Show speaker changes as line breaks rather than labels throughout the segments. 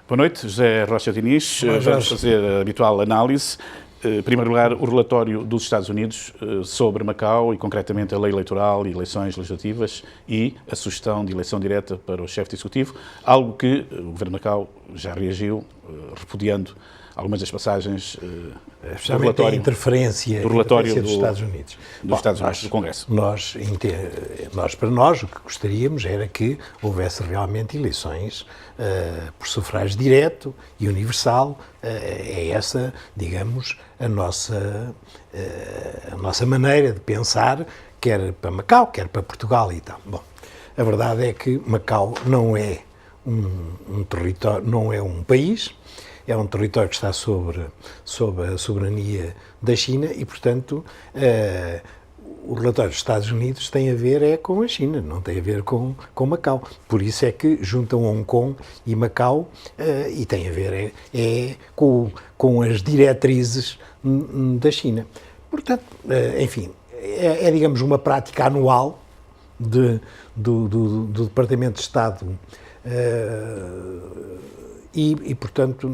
Boa noite, José Rocha Diniz. Vamos fazer a habitual análise. Em primeiro lugar, o relatório dos Estados Unidos sobre Macau e, concretamente, a lei eleitoral e eleições legislativas e a sugestão de eleição direta para o chefe de executivo, algo que o governo de Macau já reagiu, repudiando algumas das passagens do relatório,
interferência dos Estados Unidos.
Do Congresso.
Para nós, o que gostaríamos era que houvesse realmente eleições por sufrágio direto e universal. É essa, digamos, a nossa maneira de pensar, quer para Macau, quer para Portugal e tal. Bom, a verdade é que Macau não é um território, não é um país. É um território que está sob a soberania da China e, portanto, o relatório dos Estados Unidos tem a ver com a China, não tem a ver com Macau. Por isso é que juntam Hong Kong e Macau e tem a ver com as diretrizes da China. Portanto, enfim, digamos, uma prática anual do Departamento de Estado e, portanto,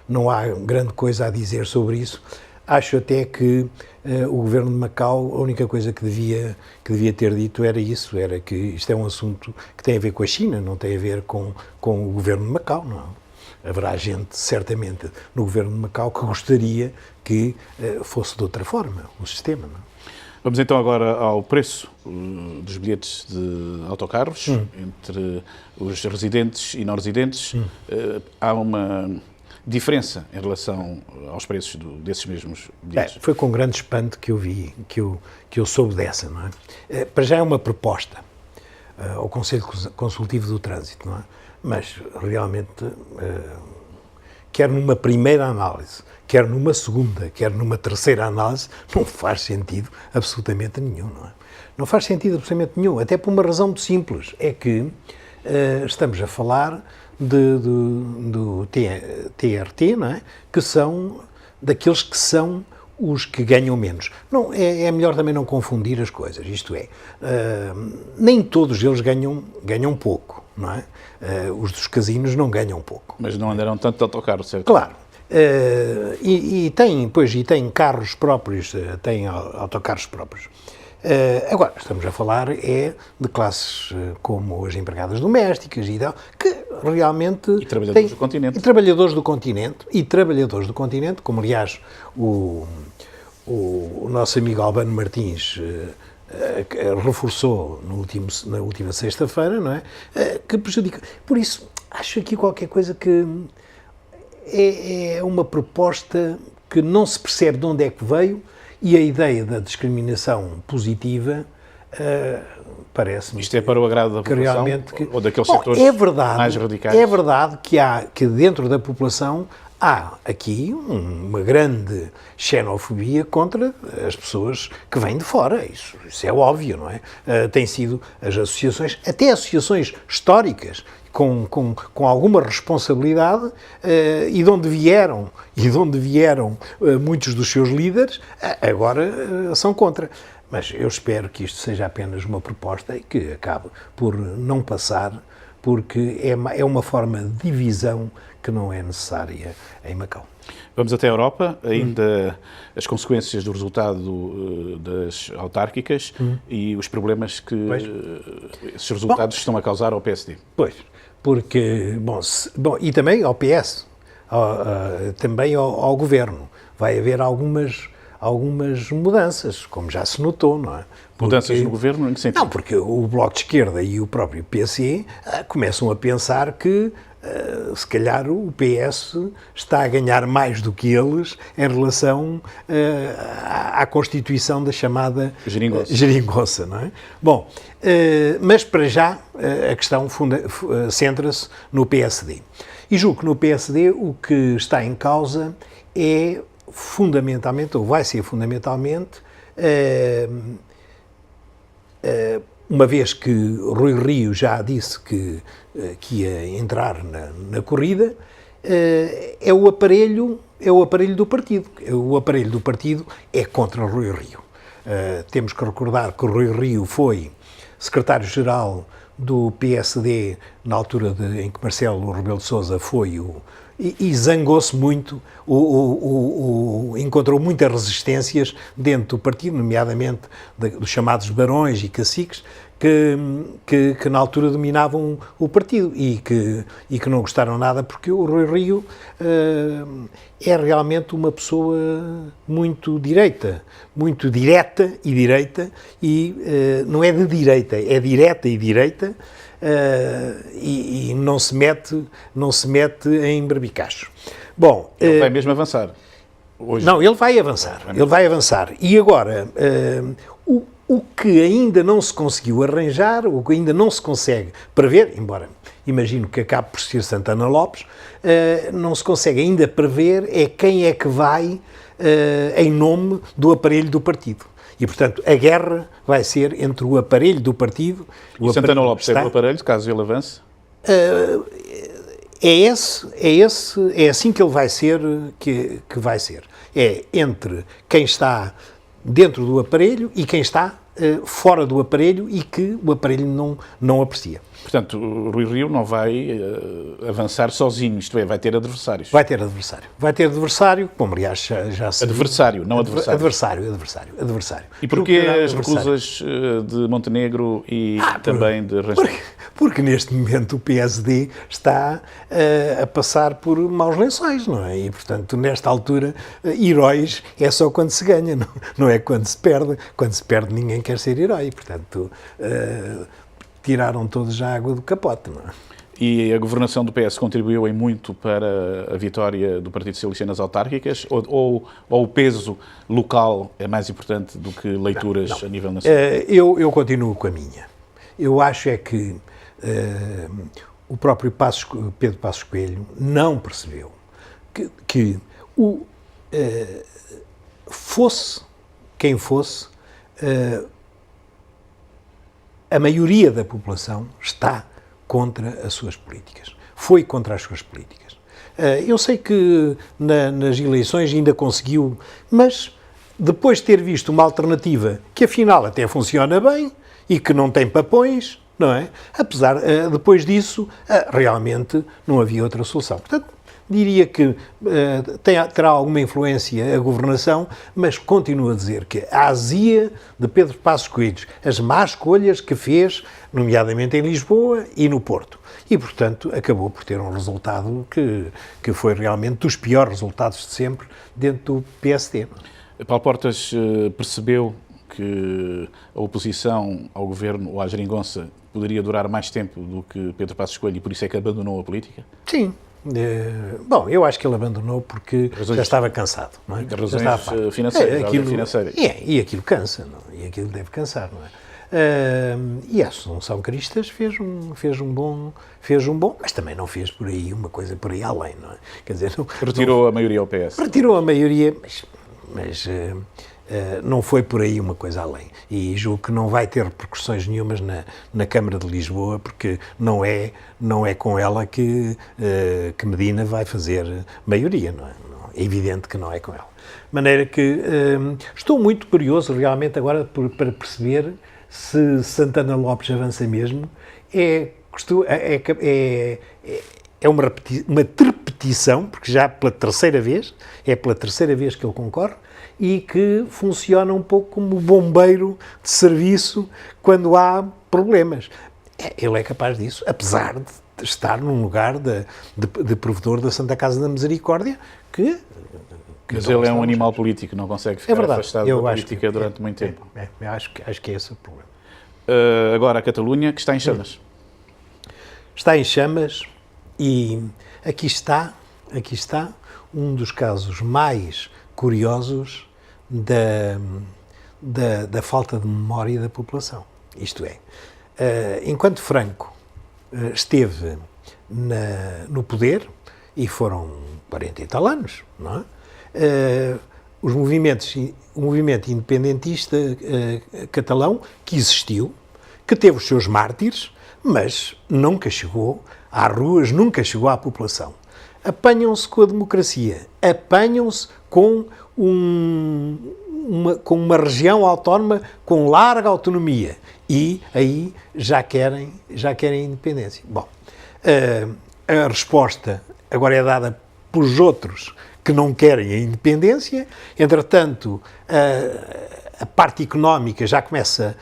não há grande coisa a dizer sobre isso. Acho até que o governo de Macau, a única coisa que devia ter dito era isso, era que isto é um assunto que tem a ver com a China, não tem a ver com o governo de Macau, não. Haverá gente, certamente, no governo de Macau que gostaria que fosse de outra forma o sistema, não.
Vamos então agora ao preço dos bilhetes de autocarros, entre os residentes e não residentes. Há uma diferença em relação aos preços desses mesmos bilhetes?
Foi com grande espanto que eu vi, que eu soube dessa, não é? Para já é uma proposta ao Conselho Consultivo do Trânsito, não é? Mas realmente, quer numa primeira análise, quer numa segunda, quer numa terceira análise, não faz sentido absolutamente nenhum, não é? Não faz sentido absolutamente nenhum, até por uma razão muito simples, é que estamos a falar do TRT, não é? Que são daqueles que são os que ganham menos. Não, é melhor também não confundir as coisas, isto é, nem todos eles ganham pouco, não é? Os dos casinos não ganham pouco.
Mas não andaram tanto de autocarro, certo?
Claro. E tem carros próprios, tem autocarros próprios. Agora, estamos a falar de classes como as empregadas domésticas e tal, que realmente...
E trabalhadores do continente.
E trabalhadores do continente, como aliás o nosso amigo Albano Martins reforçou na última sexta-feira, não é? Que prejudica. Por isso, acho aqui qualquer coisa que é uma proposta que não se percebe de onde é que veio, e a ideia da discriminação positiva parece-me...
Isto é para o agrado da população ou daqueles setores mais radicais?
É verdade que dentro da população há aqui uma grande xenofobia contra as pessoas que vêm de fora, isso é óbvio, não é? Tem sido as associações, até associações históricas, com alguma responsabilidade e de onde vieram muitos dos seus líderes, agora são contra. Mas eu espero que isto seja apenas uma proposta e que acabe por não passar, porque é uma forma de divisão que não é necessária em Macau.
Vamos até a Europa, ainda as consequências do resultado das autárquicas e os problemas que esses resultados estão a causar ao PSD.
Pois, porque, e também ao PS, também ao Governo. Vai haver algumas mudanças, como já se notou, não é?
Mudanças no Governo, em que sentido?
Não, porque o Bloco de Esquerda e o próprio PC começam a pensar que se calhar o PS está a ganhar mais do que eles em relação à constituição da chamada geringonça, não é? Bom, mas para já a questão centra-se no PSD. E julgo que no PSD o que está em causa é fundamentalmente, ou vai ser fundamentalmente, uma vez que Rui Rio já disse que ia entrar na corrida, é o aparelho do partido. O aparelho do partido é contra Rui Rio. Temos que recordar que Rui Rio foi secretário-geral do PSD, na altura em que Marcelo Rebelo de Sousa foi e zangou-se muito, encontrou muitas resistências dentro do partido, nomeadamente dos chamados barões e caciques, que na altura dominavam o partido e que não gostaram nada, porque o Rui Rio é realmente uma pessoa muito direta e direita, e não é de direita, é direta e direita, e não se mete em berbicacho. Bom,
ele vai mesmo avançar.
Hoje. Não, ele vai avançar. E agora, o que ainda não se conseguiu arranjar, o que ainda não se consegue prever, embora imagino que acabe por ser Santana Lopes, não se consegue ainda prever é quem é que vai em nome do aparelho do partido. E, portanto, a guerra vai ser entre o aparelho do partido...
E Santana Lopes é o aparelho, caso ele avance?
É assim que ele vai ser, que vai ser. É entre quem está dentro do aparelho e quem está fora do aparelho e que o aparelho não aprecia.
Portanto, o Rui Rio não vai avançar sozinho, isto é, vai ter adversários.
Vai ter adversário, como aliás já se...
Adversário, não adversário.
Adversário.
E porquê as recusas de Montenegro e também de Rangel?
Porque neste momento o PSD está a passar por maus lençóis, não é? E, portanto, nesta altura, heróis é só quando se ganha, não é quando se perde. Quando se perde, ninguém quer ser herói. Portanto, tiraram todos já a água do capote, não é?
E a governação do PS contribuiu em muito para a vitória do Partido Socialista nas autárquicas? Ou o peso local é mais importante do que leituras a nível nacional?
Eu continuo com a minha. Eu acho é que o próprio Pedro Passos Coelho não percebeu que fosse quem fosse, a maioria da população está contra as suas políticas. Foi contra as suas políticas. Eu sei que nas eleições ainda conseguiu, mas depois de ter visto uma alternativa que afinal até funciona bem e que não tem papões, não é? Depois disso, realmente não havia outra solução. Portanto, diria que terá alguma influência a governação, mas continuo a dizer que a azia de Pedro Passos Coelho, as más escolhas que fez, nomeadamente em Lisboa e no Porto. E, portanto, acabou por ter um resultado que foi realmente dos piores resultados de sempre dentro do PSD.
Paulo Portas percebeu que a oposição ao governo ou à geringonça poderia durar mais tempo do que Pedro Passos Coelho e por isso é que abandonou a política?
Sim. Bom, eu acho que ele abandonou porque já estava cansado, não é?
Razões financeiras.
E aquilo cansa, não? E aquilo deve cansar, não é? E a Associação Cristas fez um bom, mas também não fez por aí uma coisa por aí além, não é? Quer dizer,
retirou a maioria ao PS.
Retirou a maioria, mas não foi por aí uma coisa além. E julgo que não vai ter repercussões nenhumas na Câmara de Lisboa, porque não é com ela que Medina vai fazer maioria, não é? É evidente que não é com ela. De maneira que estou muito curioso realmente agora para perceber se Santana Lopes avança mesmo. É uma repetição, porque já pela terceira vez que ele concorre, e que funciona um pouco como bombeiro de serviço quando há problemas. Ele é capaz disso, apesar de estar num lugar de provedor da Santa Casa da Misericórdia,
mas ele é um animal político, não consegue ficar afastado da política durante muito tempo.
Acho que é esse o problema.
Agora a Catalunha, que está em chamas.
Está em chamas e aqui está um dos casos mais curiosos da falta de memória da população. Isto é, enquanto Franco esteve no poder, e foram 40 e tal anos, não é? O movimento independentista catalão, que existiu, que teve os seus mártires, mas nunca chegou às ruas, nunca chegou à população. Apanham-se com a democracia, apanham-se com com uma região autónoma com larga autonomia. E aí já querem independência. Bom, a resposta agora é dada pelos outros que não querem a independência. Entretanto, a parte económica já começa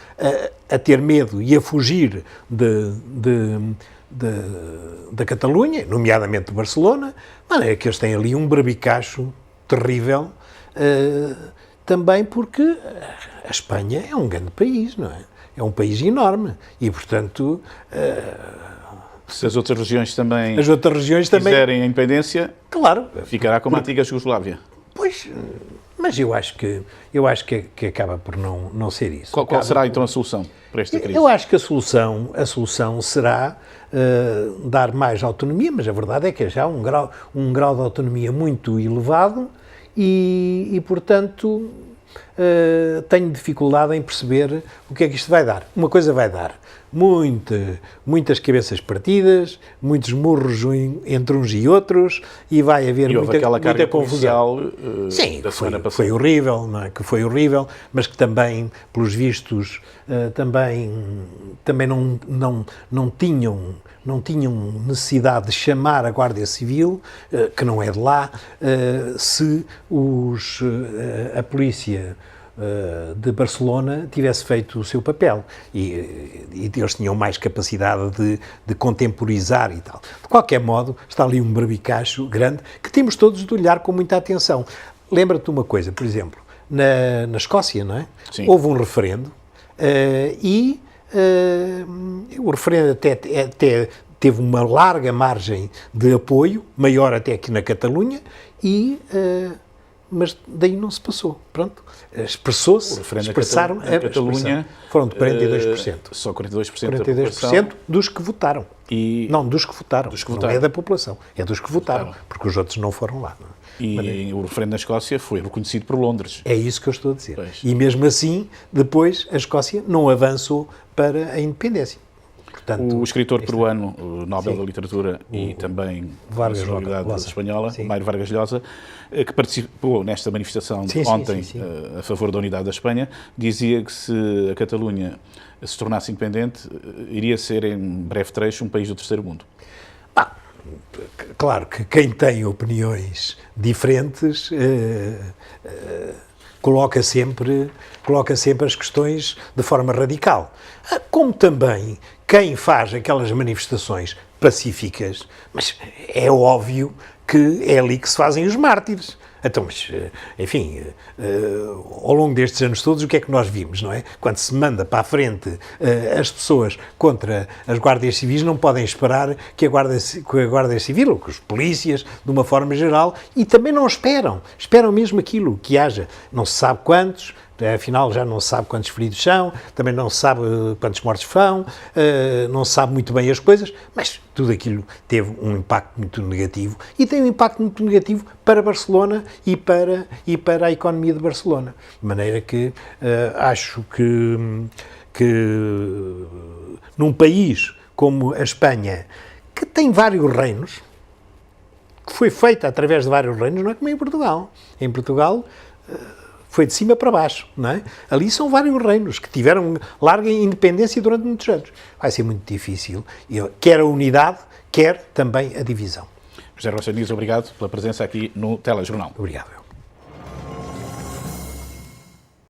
a ter medo e a fugir da Catalunha, nomeadamente de Barcelona, de maneira que eles têm ali um barbicacho terrível, também porque a Espanha é um grande país, não é? É um país enorme e, portanto...
se as outras regiões também
quiserem
a independência,
claro,
ficará como a antiga Jugoslávia.
Pois, mas eu acho que acaba por não ser isso.
Qual será então a solução para esta crise?
Eu acho que a solução será dar mais autonomia, mas a verdade é que é já um grau de autonomia muito elevado e portanto, tenho dificuldade em perceber o que é que isto vai dar. Uma coisa vai dar muitas cabeças partidas, muitos murros entre uns e outros, e vai haver muita confusão. Sim,
da semana passada.
Foi horrível, não é? Que foi horrível, mas que também, pelos vistos, também não tinham necessidade de chamar a Guarda Civil, que não é de lá, se a polícia de Barcelona tivesse feito o seu papel e eles tinham mais capacidade de contemporizar e tal. De qualquer modo, está ali um barbicacho grande que temos todos de olhar com muita atenção. Lembra-te uma coisa, por exemplo, na Escócia, não é?
Sim.
Houve um referendo e o referendo até teve uma larga margem de apoio, maior até que na Catalunha, mas daí não se passou. Pronto. Expressaram a Catalunha. Foram de 42%.
Só 42%.
42% dos que votaram. Não, dos que votaram. Não é da população, é dos que votaram, porque os outros não foram lá. Não é?
E o referendo na Escócia foi reconhecido por Londres.
É isso que eu estou a dizer.
Pois.
E mesmo assim, depois, a Escócia não avançou para a independência. Portanto,
o escritor peruano, o Nobel da Literatura e também da nacionalidade espanhola, Mário Vargas Llosa, que participou nesta manifestação ontem a favor da unidade da Espanha, dizia que se a Catalunha se tornasse independente, iria ser em breve trecho um país do terceiro mundo.
Claro que quem tem opiniões diferentes coloca sempre as questões de forma radical. Como também quem faz aquelas manifestações pacíficas, mas é óbvio que é ali que se fazem os mártires. Então, mas, enfim, ao longo destes anos todos, o que é que nós vimos, não é? Quando se manda para a frente as pessoas contra as guardas civis, não podem esperar que a guarda civil, ou que os polícias, de uma forma geral, e também não esperam mesmo aquilo, que haja, não se sabe quantos, afinal já não se sabe quantos feridos são, também não se sabe quantos mortos são, não se sabe muito bem as coisas, mas tudo aquilo teve um impacto muito negativo e tem um impacto muito negativo para Barcelona e para a economia de Barcelona. De maneira que acho que num país como a Espanha, que tem vários reinos, que foi feita através de vários reinos, não é como em Portugal. Em Portugal foi de cima para baixo, não é? Ali são vários reinos que tiveram larga independência durante muitos anos. Vai ser muito difícil, quer a unidade, quer também a divisão.
José Rocha Diniz, obrigado pela presença aqui no Telejornal.
Obrigado.